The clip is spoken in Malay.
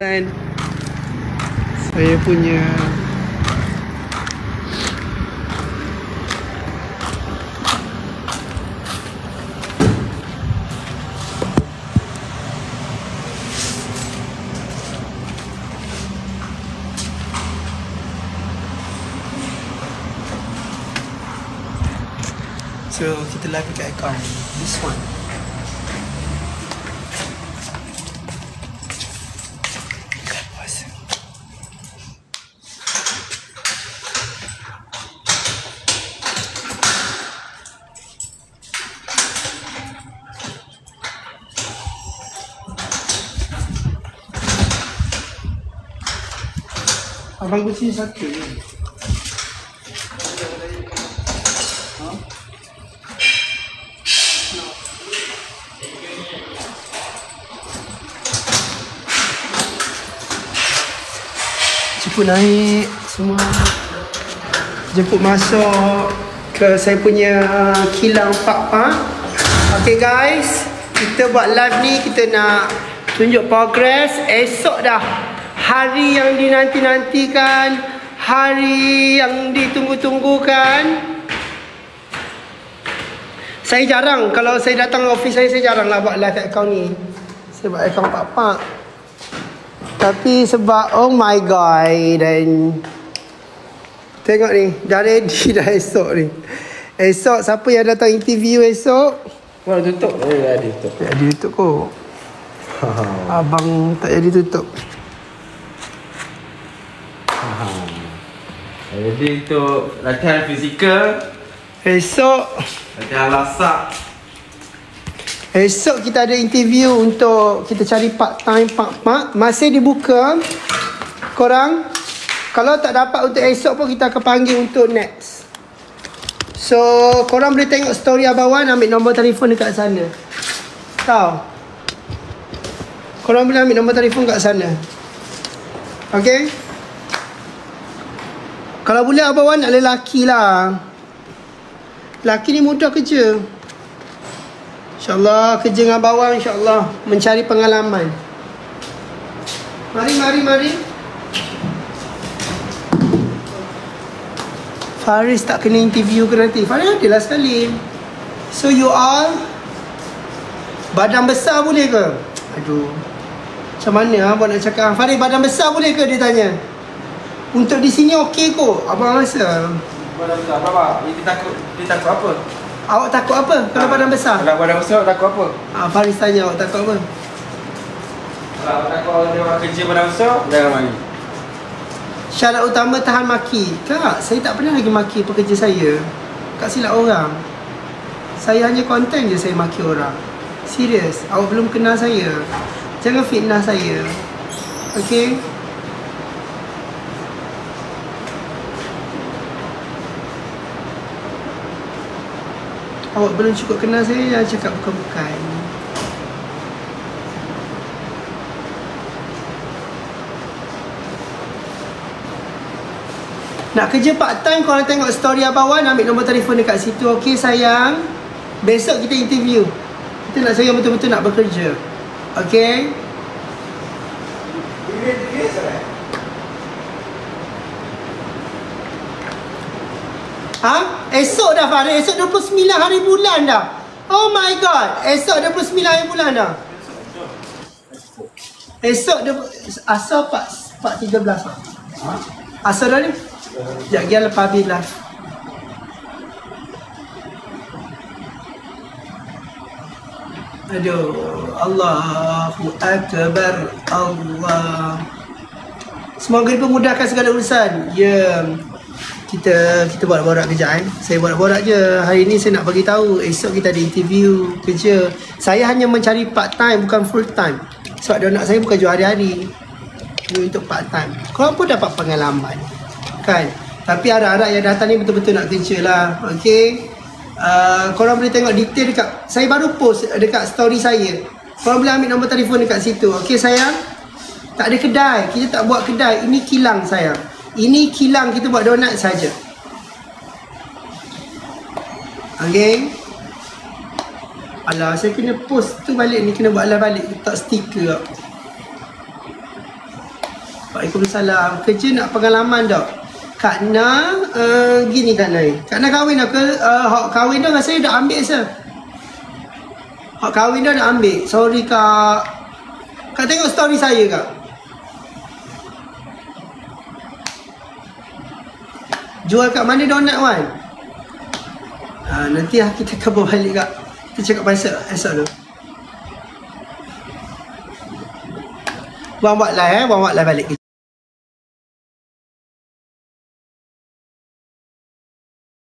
Dan saya punya so kita live kat account this one. Abang kucing satu je. Jemput naik semua. Jemput masuk ke saya punya kilang pak-pak. Okay guys, kita buat live ni, kita nak tunjuk progress. Esok dah hari yang dinanti-nantikan, hari yang ditunggu-tunggukan. Saya jarang, kalau saya datang office saya jarang lah buat live account ni. Saya buat account pak-pak. Tapi sebab oh my god, dan tengok ni, dah ready dah esok ni. Esok siapa yang datang interview esok? Wah, tutup. Ada tutup. Tak ada tutup kot. Abang tak jadi tutup. Jadi untuk latihan fizikal, Esok latihan lasak. Esok kita ada interview untuk kita cari part time pak-pak. Masih dibuka. Korang kalau tak dapat untuk esok pun kita akan panggil untuk next. So korang boleh tengok story Abang Wan, ambil nombor telefon dekat sana. Tahu? Korang boleh ambil nombor telefon kat sana. Okay? Kalau boleh Abang Wan nak lelaki lah. Lelaki ni mudah kerja. InsyaAllah kerja dengan Abang Wan, insyaAllah mencari pengalaman. Mari. Faris tak kena interview ke nanti? Faris adalah sekali. So you all badan besar boleh ke? Aduh, macam mana abang nak cakap? Faris badan besar boleh ke dia tanya? Untuk di sini okey kot, abang rasa. Badan besar berapa? Dia takut apa? Awak takut apa kalau badan besar? Kalau badan besar takut apa? Faris tanya awak takut apa? Kalau awak takut dia orang kerja badan besar, jangan mari. Syarat utama tahan maki. Kak, saya tak pernah lagi maki pekerja saya. Kak silap orang. Saya hanya konten je saya maki orang. Serius, awak belum kenal saya. Jangan fitnah saya. Okay? Awak belum cukup kenal saya, jangan cakap bukan-bukan. Nak kerja part time, korang tengok story Abang Wan, ambil nombor telefon dekat situ. Okey sayang, besok kita interview. Kita nak sayang betul-betul nak bekerja. Okey? Esok dah Farid, esok 29 hari bulan dah. Oh my god, esok 29 hari bulan dah. Esok asal 4.13 lah. Asal dah ni? Sekejap lagi lepas habis lah. Aduh, Allahu Akbar, Allah. Semoga dipermudahkan segala urusan. Ya, kita borak-borak kejap Saya borak-borak je. Hari ni saya nak bagi tahu, esok kita ada interview kerja. Saya hanya mencari part time, bukan full time. Sebab dia nak saya bukan jual hari-hari. Ini untuk part time. Korang pun dapat pengalaman, kan? Tapi harap-harap yang datang ni betul-betul nak kerja lah. Okay? Korang boleh tengok detail dekat, saya baru post dekat story saya. Korang boleh ambil nombor telefon dekat situ. Okay sayang? Tak ada kedai, kita tak buat kedai. Ini kilang sayang. Ini kilang, kita buat donat saja. Okay? Alah, saya kena post tu balik ni, kena buat live balik, letak stiker. Waalaikumsalam. Kerja nak pengalaman tak? Kak Na, gini Kak Na. Kak Na kahwin dah ke? Hak kahwin dah rasanya dah ambil sah. Hak kahwin dah ambil. Sorry Kak. Kak tengok story saya Kak. Jual kat mana donat Wan? Nanti kita cover balik Kak. Kita cakap pasal esok tu. Buang buat live balik.